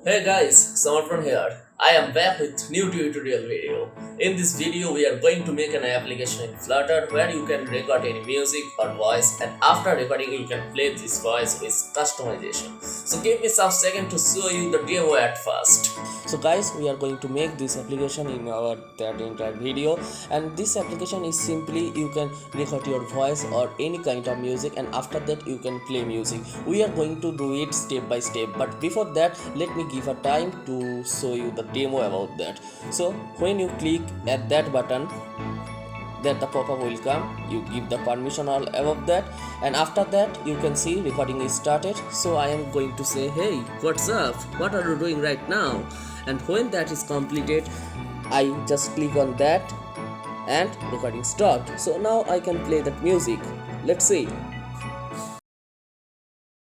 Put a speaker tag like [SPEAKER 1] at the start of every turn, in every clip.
[SPEAKER 1] Hey guys, Samarpan here. I am back with new tutorial video. In this video, we are going to make an application in Flutter where you can record any music or voice, and after recording you can play this voice with customization. So give me some second to show you the demo at first. So guys, we are going to make this application in our that entire video, and this application is simply you can record your voice or any kind of music, and after that you can play music. We are going to do it step by step, but before that let me give a time to show you the demo about that. So when you click at that button, that the pop-up will come, you give the permission all above that, and after that you can see recording is started. So I am going to say, hey, what's up, what are you doing right now? And when that is completed, I just click on that and recording stopped. So now I can play that music. Let's see.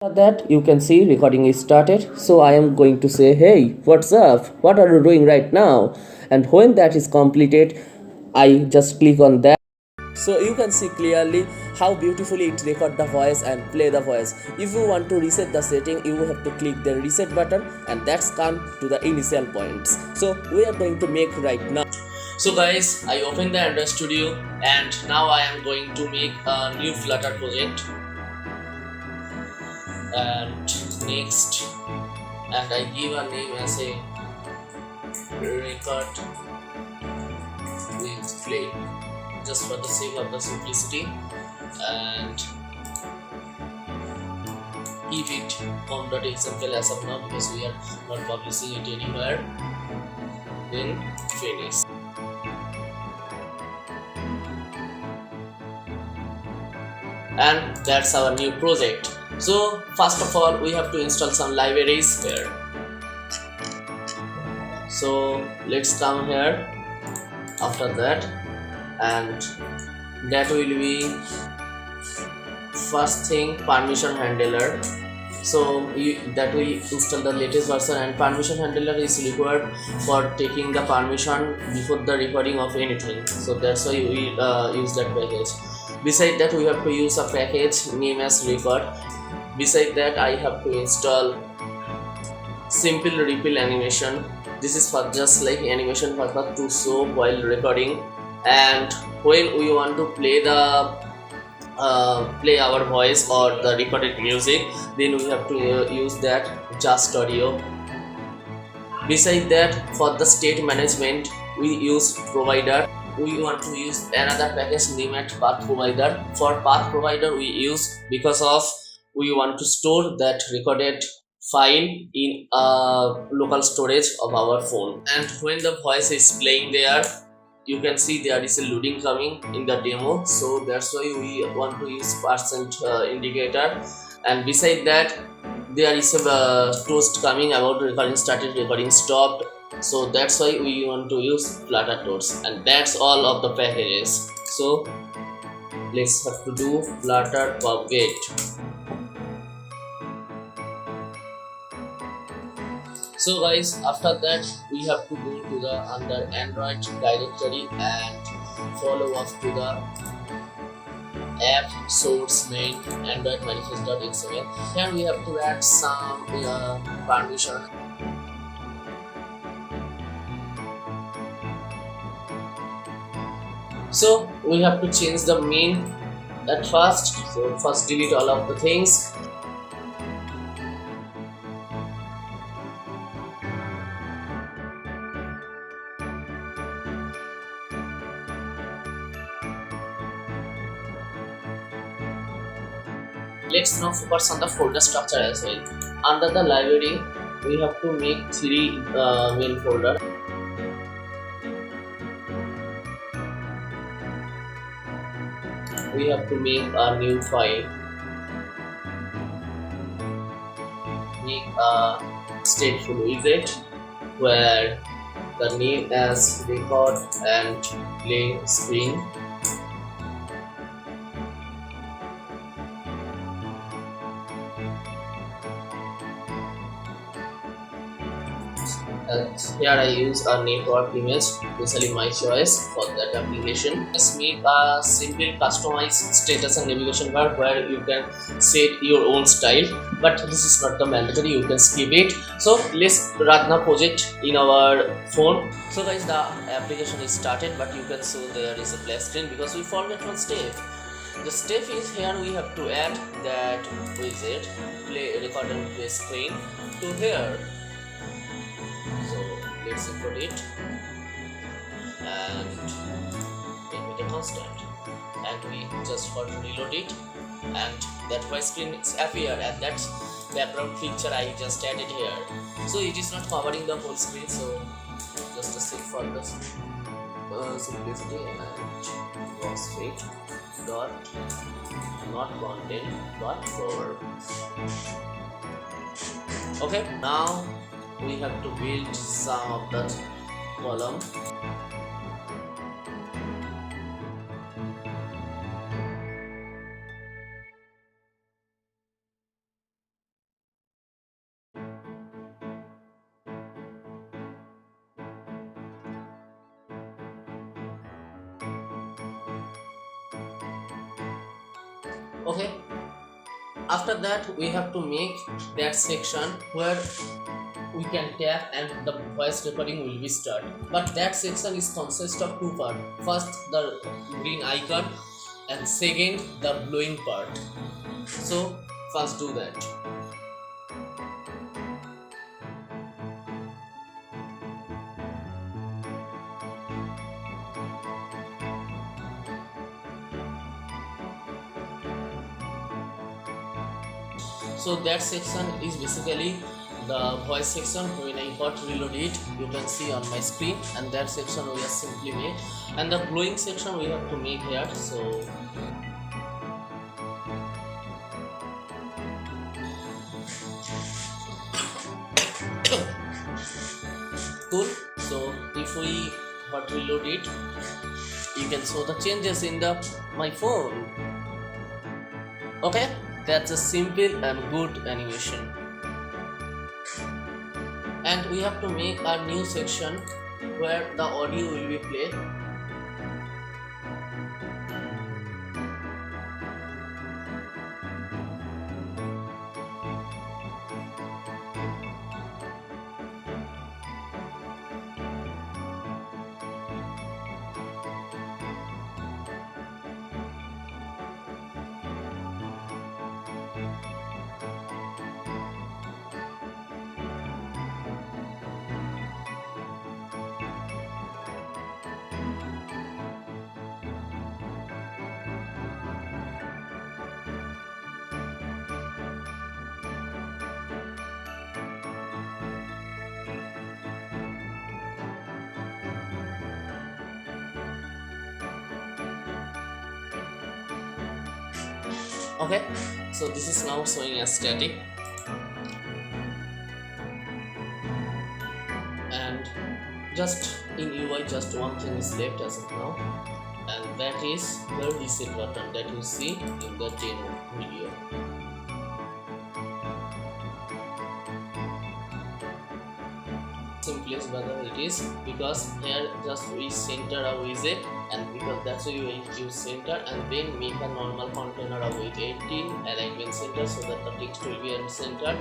[SPEAKER 1] After that you can see recording is started. So I am going to say, hey, what's up, what are you doing right now? And when that is completed, I just click on that. So you can see clearly how beautifully it record the voice and play the voice. If you want to reset the setting, you have to click the reset button, and that's come to the initial points. So we are going to make right now. So guys, I open the Android Studio and now I am going to make a new Flutter project. And next, and I give a name as a record with play, just for the sake of the simplicity, and keep it com.xml as of now because we are not publishing it anywhere. Then finish. And that's our new project. So first of all we have to install some libraries here. So let's come here after that, and that will be first thing, permission handler. So that we install the latest version, and permission handler is required for taking the permission before the recording of anything. So that's why we use that package. Beside that we have to use a package name as record. Beside that I have to install simple refill animation. This is for just like animation purpose to show while recording, and when we want to play play our voice or the recorded music, then we have to use that just audio. Beside that, for the state management we use provider. We want to use another package named path provider. For path provider we use because of we want to store that recorded file in a local storage of our phone. And when the voice is playing there, you can see there is a loading coming in the demo, so that's why we want to use percent indicator. And beside that there is a toast coming about recording started, recording stopped, so that's why we want to use Flutter toast. And that's all of the packages. So let's have to do Flutter propagate. So guys, after that we have to go to the under Android directory and follow up to the app source main android manifest.xml. Here we have to add some permission. So we have to change the main at first. So first delete all of the things. Let's now focus on the folder structure as well. Under the library we have to make three main folder. We have to make a new file, make a stateful widget where the name as record and play screen. And here I use a network image, basically my choice for that application. Just make a simple customized status and navigation bar where you can set your own style, but this is not the mandatory, you can skip it. So let's run the project in our phone. So guys, the application is started, but you can see there is a black screen because we forget one step. The step is here we have to add that widget play record and play screen to here. So let's import it and make it a constant, and we just for to reload it, and that white screen is appear, and that background picture I just added here. So it is not covering the whole screen, so just a save for the simplicity, and was fit dot not content dot for. Okay, now we have to build some of that column. Okay, after that we have to make that section where we can tap and the voice recording will be start, but that section is consist of two parts. First the green icon, and second the blowing part. So first do that. So that section is basically the voice section. When I got reload it, you can see on my screen, and that section we have simply made, and the glowing section we have to make here. So cool. So if we got reload it, you can show the changes in the my phone. Okay, that's a simple and good animation. And we have to make a new section where the audio will be played. Okay, so this is now showing as static, and just in UI just one thing is left as of now, and that is the reset button that you see in the demo video. Simplest whether it is, because here just we center a widget, and because that's why we use center, and then make a normal container of weight 18 alignment center so that the text will be in center.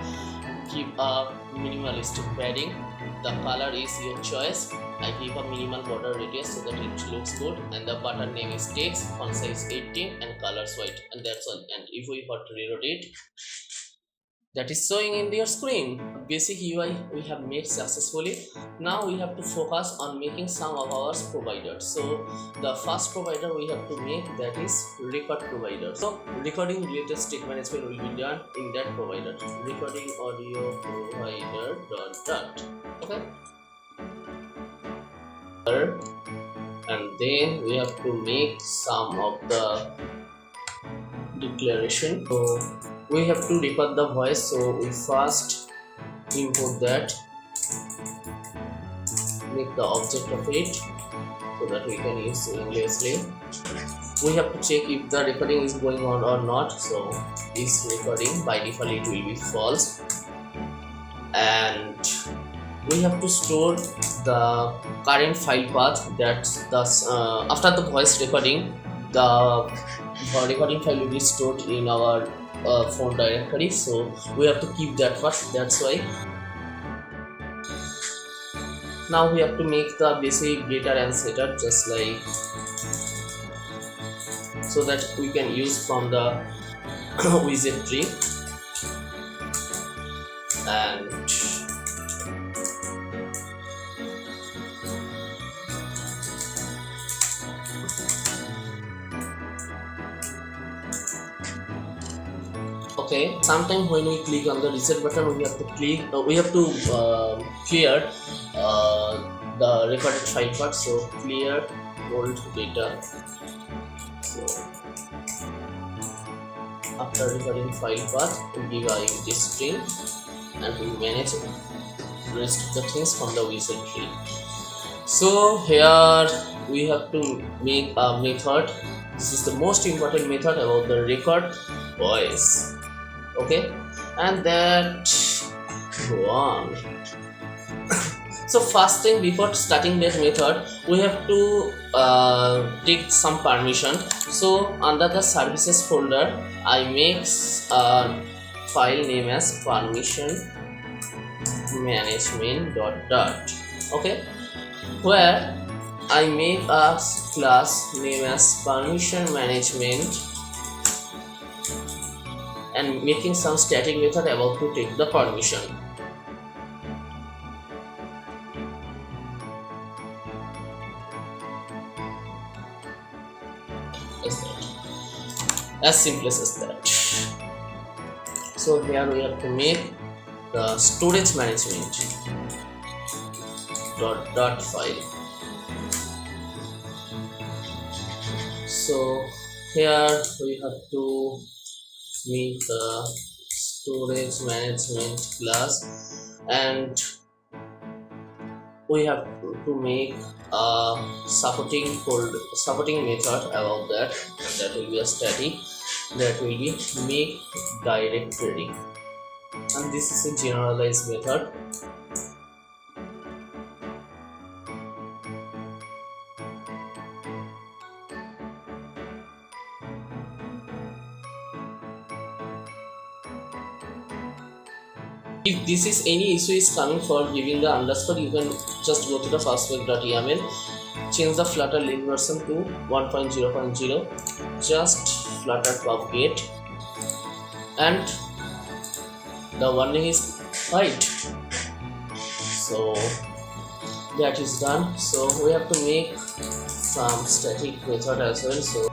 [SPEAKER 1] Keep a minimalistic padding, the color is your choice. I keep a minimal border radius so that it looks good, and the button name is text, font size 18 and colors white, and that's all. And if we hot reload it, that is showing in your screen. Basic UI we have made successfully. Now we have to focus on making some of our providers. So the first provider we have to make, that is record provider. So recording related state management will be done in that provider. Recording audio provider dot. Okay. And then we have to make some of the declaration. So we have to record the voice, so we first import that, make the object of it so that we can use seamlessly. We have to check if the recording is going on or not. So is recording, by default it will be false, and we have to store the current file path. That's the after the voice recording, the recording file will be stored in our phone directory, so we have to keep that first. That's why now we have to make the basic getter and setter, just like so that we can use from the widget tree. And okay, sometimes when we click on the reset button, we have to clear the recorded file part. So clear old data. So after recording file path, we give a empty string and we manage rest of the things from the wizard tree. So here we have to make a method. This is the most important method about the record voice. Okay, and that go on. So first thing, before starting that method, we have to take some permission. So under the services folder, I make a file name as permission management dot. Okay, where I make a class name as permission management and making some static method about to take the permission. As simple as that. So here we have to make the storage management dot file. So here we have to make the storage management class, and we have to make a supporting method about that. That will be a static, that will be make directory, and this is a generalized method. If this is any issue is coming for giving the underscore, you can just go to the fastback.yaml, change the Flutter link version to 1.0.0, just Flutter propagate, and the warning is white. So that is done. So we have to make some static method as well. So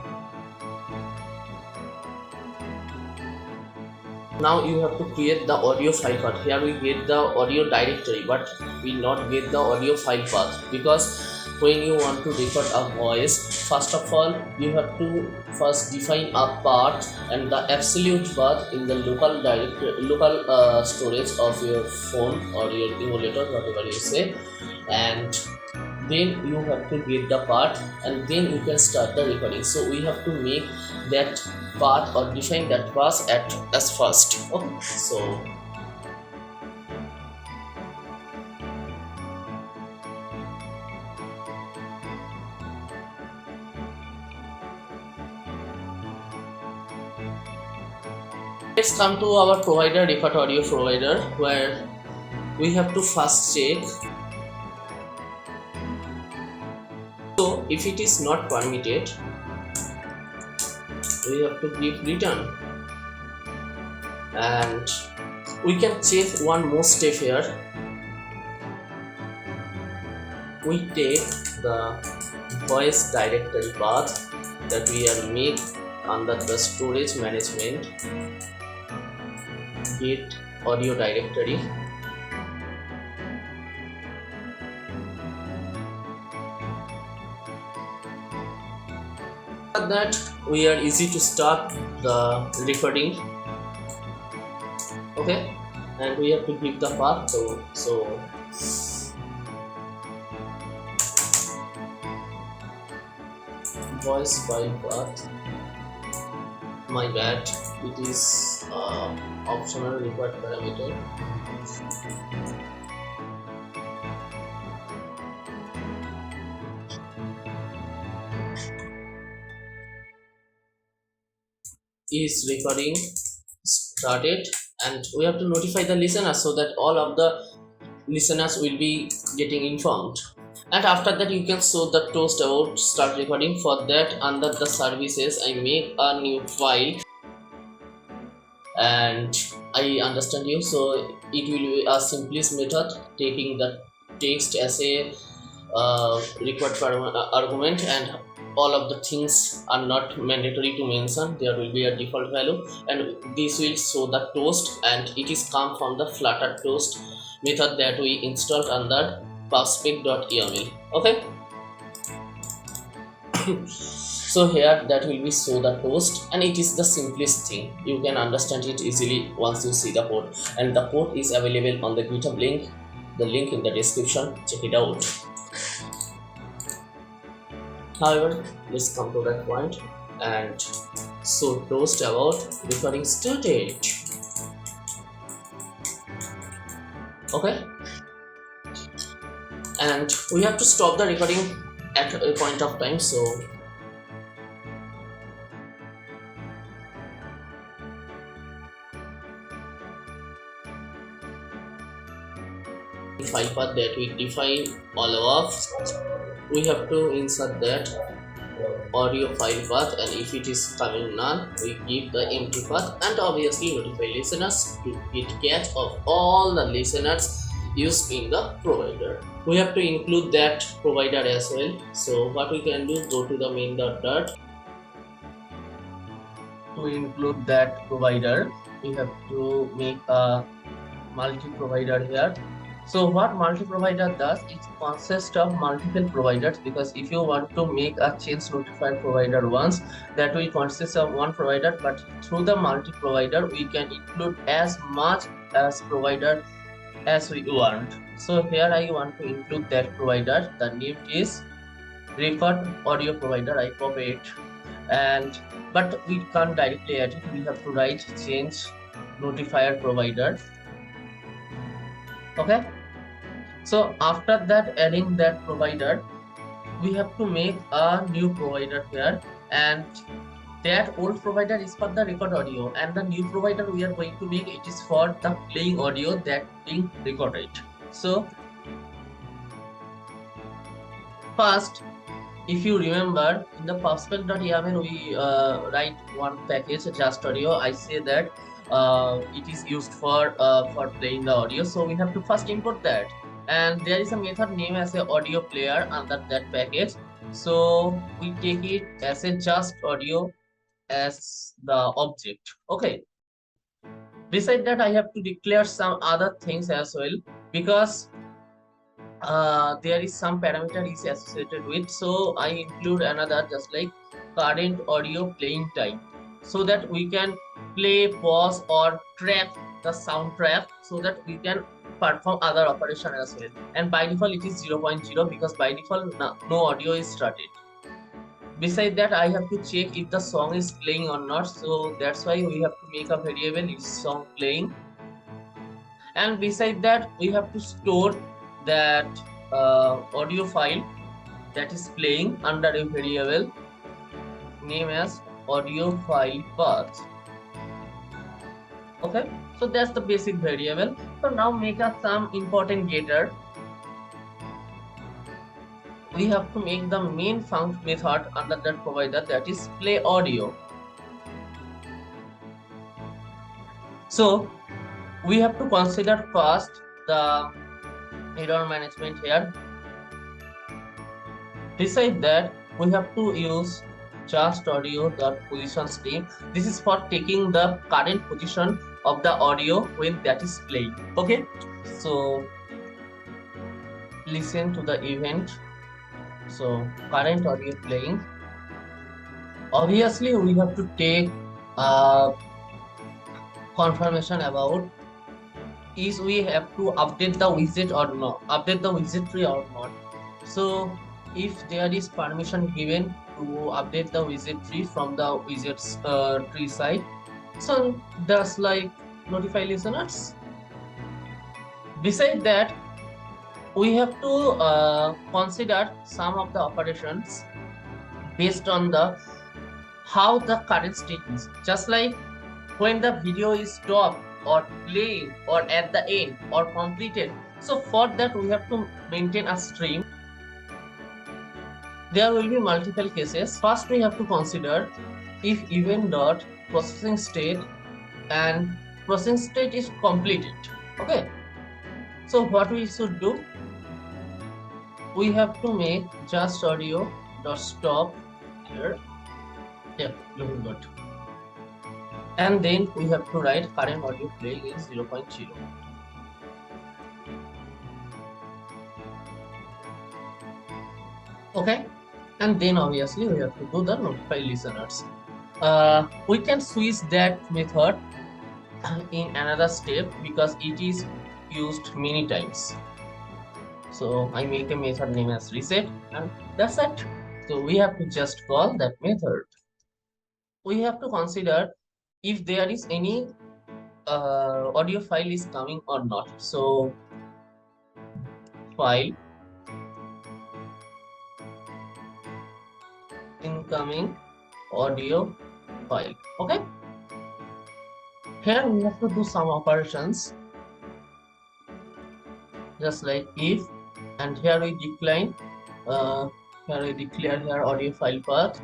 [SPEAKER 1] now you have to create the audio file path. Here we get the audio directory, but we not get the audio file path, because when you want to record a voice, first of all you have to first define a path and the absolute path in the local storage of your phone or your emulator, whatever you say, and then you have to get the path and then you can start the recording. So we have to make that path or define that path as first. Okay, so let's come to our provider, record audio provider, where we have to first check. So if it is not permitted, we have to give return, and we can check one more step here. We take the voice directory path that we are made under the storage management, get audio directory, that we are easy to start the recording. Okay, and we have to give the path. So voice file path, my bad, it is optional required parameter. is recording started, and we have to notify the listener so that all of the listeners will be getting informed. And after that you can show the toast about start recording. For that, under the services, I make a new file, and I understand you, so it will be a simplest method, taking the text as a required argument, and all of the things are not mandatory to mention. There will be a default value, and this will show the toast, and it is come from the Flutter toast method that we installed under pubspec.yaml. Okay. So here that will be show the toast, and it is the simplest thing. You can understand it easily once you see the code, and the code is available on the GitHub link, the link in the description. Check it out. However, let's come to that point and so toast about recording started. Okay, and we have to stop the recording at a point of time. So file path that we define all of, we have to insert that audio file path, and if it is coming none, we give the empty path, and obviously notify listeners to get catch of all the listeners used in the provider. We have to include that provider as well. So what we can do, go to the main dot to include that provider. We have to make a multi-provider here. So what multi-provider does, it consists of multiple providers, because if you want to make a change notified provider once, that will consist of one provider, but through the multi-provider we can include as much as provider as we want. So here I want to include that provider. The name is referred audio provider. I copy it, and but we can't directly add it. We have to write change notifier provider. Okay, so after that, adding that provider, we have to make a new provider here, and that old provider is for the record audio, and the new provider we are going to make, it is for the playing audio that being recorded. So first, if you remember, in the pubspec.yaml we write one package, just audio. I say that it is used for playing the audio, so we have to first import that, and there is a method name as a audio player under that package. So we take it as a just audio as the object. Okay, beside that I have to declare some other things as well, because there is some parameter is associated with, so I include another, just like current audio playing time, so that we can play, pause, or trap the sound trap, so that we can perform other operation as well. And by default it is 0.0, because by default no audio is started. Beside that, I have to check if the song is playing or not, so that's why we have to make a variable is song playing. And beside that, we have to store that audio file that is playing under a variable name as audio file path. Okay, so that's the basic variable. So now make us some important getter. We have to make the main func method under that provider, that is play audio. So we have to consider first the error management here. Beside that, we have to use just audio.position stream. This is for taking the current position of the audio when that is playing. Okay, so listen to the event. So current audio playing. Obviously we have to take confirmation about is we have to update the widget or not, update the widget tree or not. So if there is permission given to update the widget tree from the widgets tree side, so that's like notify listeners. Besides that, we have to consider some of the operations based on the how the current state is. Just like when the video is stopped or playing or at the end or completed. So for that we have to maintain a stream. There will be multiple cases. First we have to consider if event dot processing state and processing state is completed. Okay. So what we should do, we have to make just audio dot stop here. Yeah, looking good. And then we have to write current audio playing is 0.0. Okay, and then obviously we have to do the notify listeners. We can switch that method in another step because it is used many times. So I make a method name as reset and that's it. So we have to just call that method. We have to consider if there is any audio file is coming or not. So file incoming audio file. Okay, here we have to do some operations just like if, and here we decline here we declare here audio file path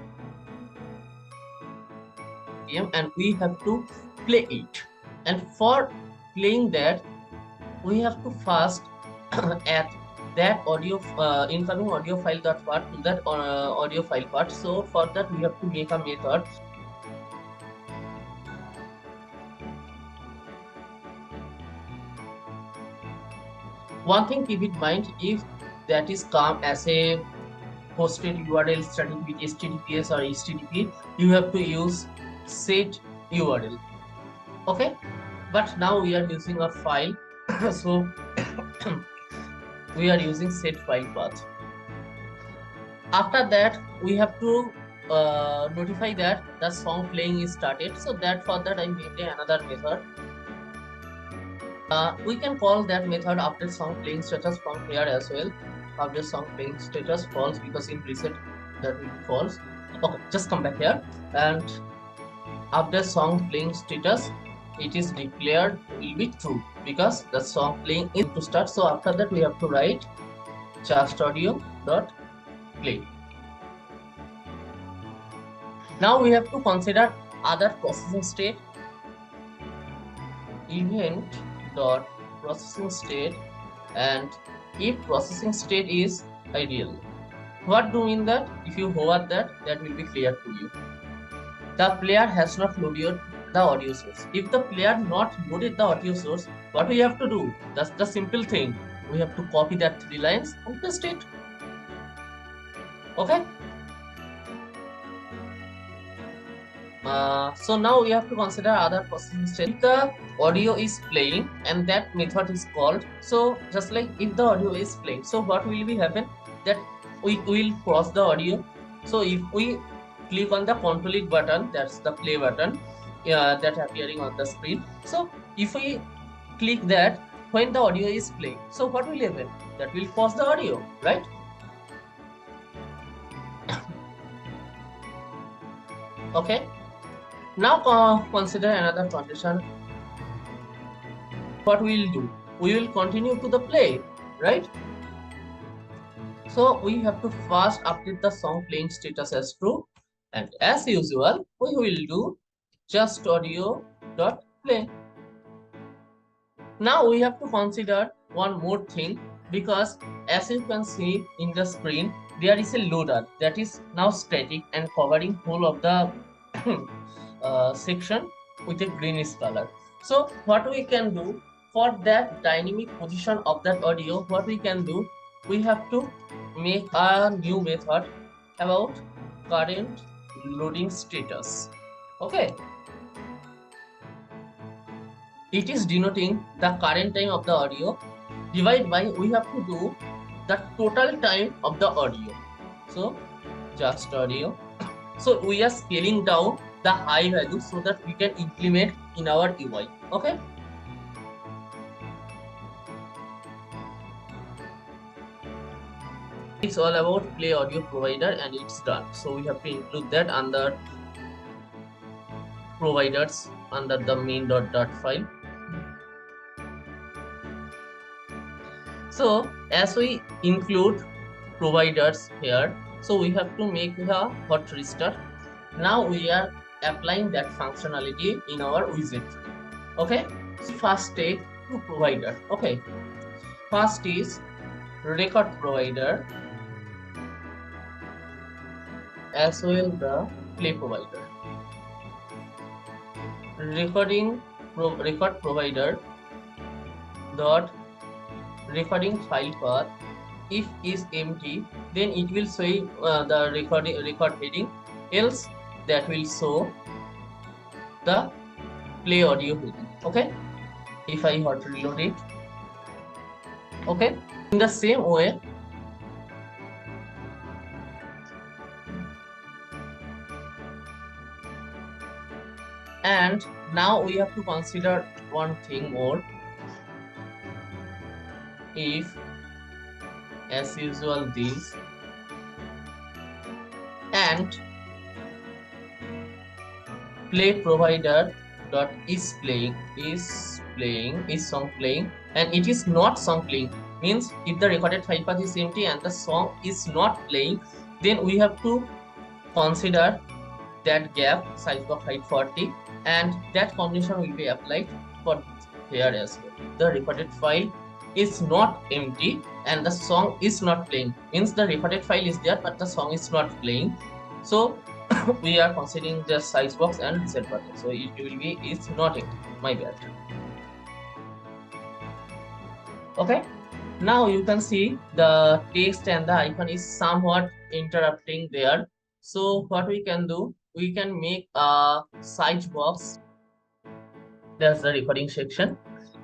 [SPEAKER 1] and we have to play it, and for playing that we have to first add that audio incoming audio file dot part to that audio file part. So for that we have to make a method. One thing keep in mind, if that is come as a hosted URL starting with HTTPS or HTTP, you have to use set URL. Okay, but now we are using a file so we are using set file path. After that we have to notify that the song playing is started. So that for that I made another method. We can call that method update song playing status from here as well. Update song playing status false because in reset that will be false. Okay, just come back here and update song playing status, it is declared will be true because the song playing is to start. So after that we have to write just audio dot play. Now we have to consider other processing state. Event dot processing state, and if processing state is ideal. What do you mean that? If you hover that will be clear to you. The player has not loaded the audio source. If the player not loaded the audio source, what we have to do? That's the simple thing. We have to copy that 3 lines and paste it. Okay. So now we have to consider other processing state. If the audio is playing and that method is called, so just like if the audio is playing, so what will be happen, that we will cross the audio. So if we click on the control it button, that's the play button that appearing on the screen. So if we click that when the audio is playing, so what will happen? That will pause the audio, right? Okay. Now consider another condition. What we will do? We will continue to the play, right? So we have to first update the song playing status as true, and as usual we will do just audio dot play. Now we have to consider one more thing, because as you can see in the screen there is a loader that is now static and covering whole of the section with a greenish color. So what we can do for that dynamic position of that audio, what we can do, we have to make a new method about current loading status. Okay, it is denoting the current time of the audio divided by, we have to do the total time of the audio. So just audio. So we are scaling down the high value so that we can implement in our UI. Okay. It's all about play audio provider and it's done. So we have to include that under providers under the main.dot file. So as we include providers here, so we have to make a hot restart. Now we are applying that functionality in our widget. Okay, so first take to provider. Okay, first is record provider as well the play provider. Record provider dot recording file path. If is empty, then it will show the record heading. Else that will show the play audio heading. Okay, if I hot reload it. Okay, in the same way, and now we have to consider one thing more. If as usual this and play provider dot is song playing and it is not song playing, means if the recorded file path is empty and the song is not playing, then we have to consider that gap size of 540 and that condition will be applied for here as well. The recorded file is not empty and the song is not playing, means the recorded file is there but the song is not playing. So we are considering the size box and reset button, so it will be is not empty. My bad. Okay, now you can see the text and the icon is somewhat interrupting there. So what we can do, we can make a size box. That's the recording section.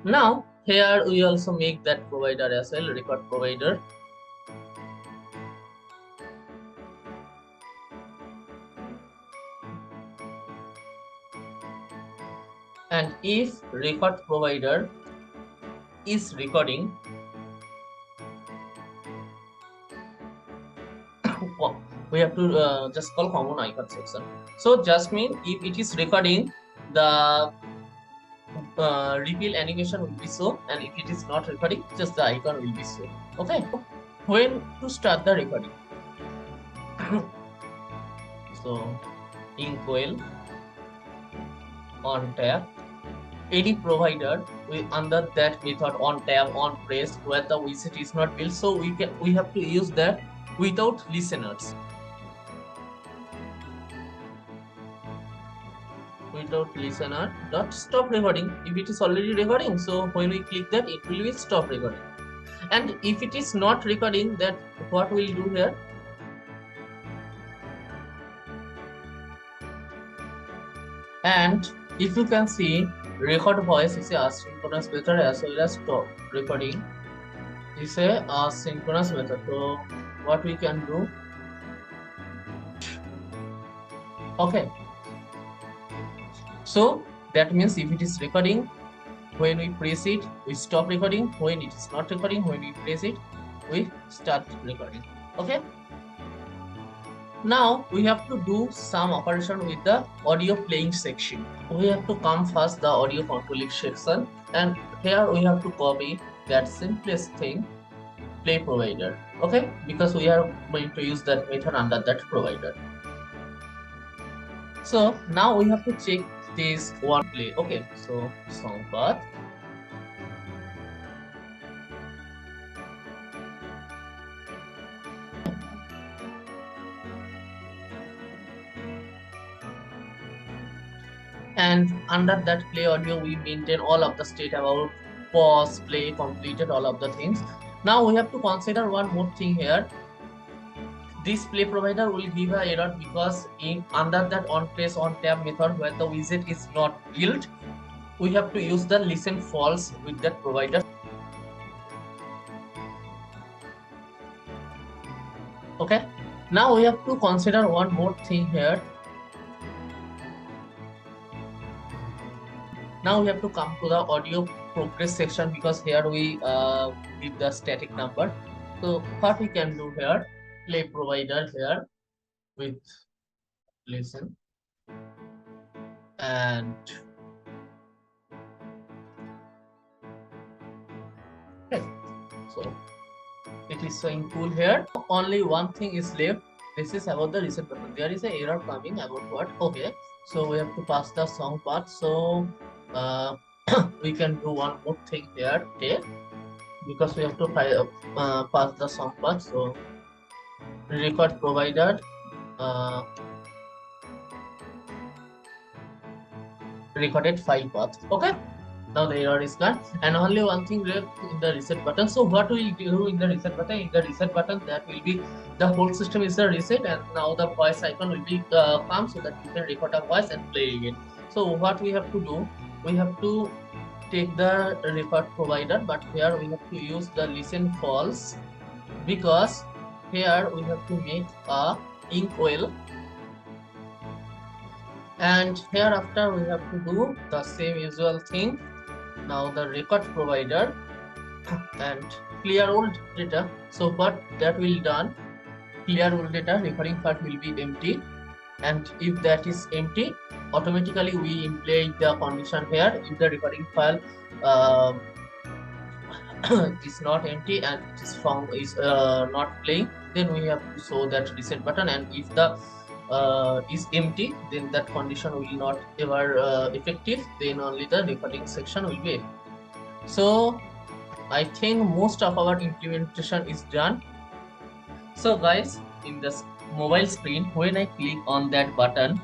[SPEAKER 1] Now here we also make that provider as well, record provider. And if record provider is recording, we have to just call common icon section. So just mean if it is recording, the reveal animation will be shown, and if it is not recording, just the icon will be shown. Okay, when to start the recording? So inkwell on tab, any provider we under that method on tab on press where the widget is not built, so we have to use that without listeners. Without listener dot stop recording. If it is already recording, so when we click that, it will be stop recording. And if it is not recording, that what we'll do here, and if you can see, record voice is a asynchronous method as well as stop recording is a asynchronous method. So what we can do, okay, so that means if it is recording, when we press it, we stop recording. When it is not recording, when we press it, we start recording. Okay, now we have to do some operation with the audio playing section. We have to come first the audio controlling section, and here we have to copy that simplest thing, play provider. Okay, because we are going to use that method under that provider. So now we have to check this one play. Okay, so song path, and under that play audio we maintain all of the state about pause, play, completed, all of the things. Now we have to consider one more thing here. This play provider will give an error because in under that on press on tab method where the widget is not built, we have to use the listen false with that provider. Okay, now we have to consider one more thing here. Now we have to come to the audio progress section, because here we give the static number. So what we can do here, play provider here with listen, and okay, so it is showing cool here. Only one thing is left. This is about the reset button. There is an error coming about what? Okay, so we have to pass the song part. So uh, we can do one more thing here. Okay, because we have to pass the song part. So record provider. Uh, Recorded file path. Okay, now the error is gone and only one thing left in the reset button. So what we do in the reset button? In the reset button, that will be the whole system is the reset, and now the voice icon will be come so that you can record a voice and play again. So what we have to do, we have to take the record provider, but here we have to use the listen false, because here we have to make a inkwell, and hereafter we have to do the same usual thing. Now the record provider and clear old data. So what that will done, clear old data, recording part will be empty, and if that is empty, automatically we imply the condition here. If the recording file uh, is not empty and it is found is not playing, then we have to show that reset button, and if the is empty, then that condition will not ever effective, then only the recording section will be. So I think most of our implementation is done. So guys, in the mobile screen, when I click on that button,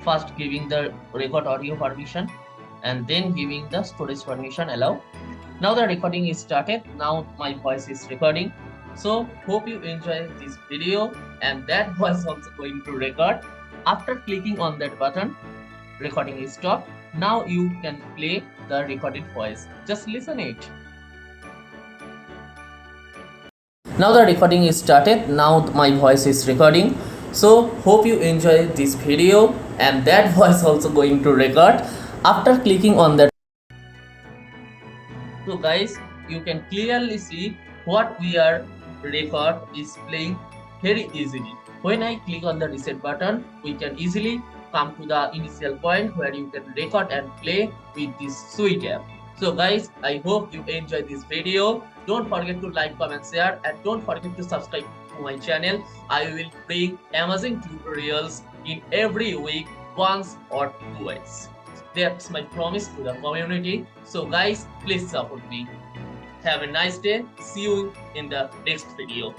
[SPEAKER 1] first giving the record audio permission and then giving the storage permission allow. Now the recording is started. Now my voice is recording. So hope you enjoy this video, and that was also going to record. After clicking on that button, recording is stopped. Now you can play the recorded voice. Just listen it. Now the recording is started. Now my voice is recording. So hope you enjoy this video, and that voice also going to record. After clicking on that, so guys, you can clearly see what we are record is playing very easily. When I click on the reset button, we can easily come to the initial point where you can record and play with this sweet app. So guys, I hope you enjoy this video. Don't forget to like, comment, share, and don't forget to subscribe to my channel. I will bring amazing tutorials in every week, once or twice. That's my promise to the community. So guys, please support me. Have a nice day. See you in the next video.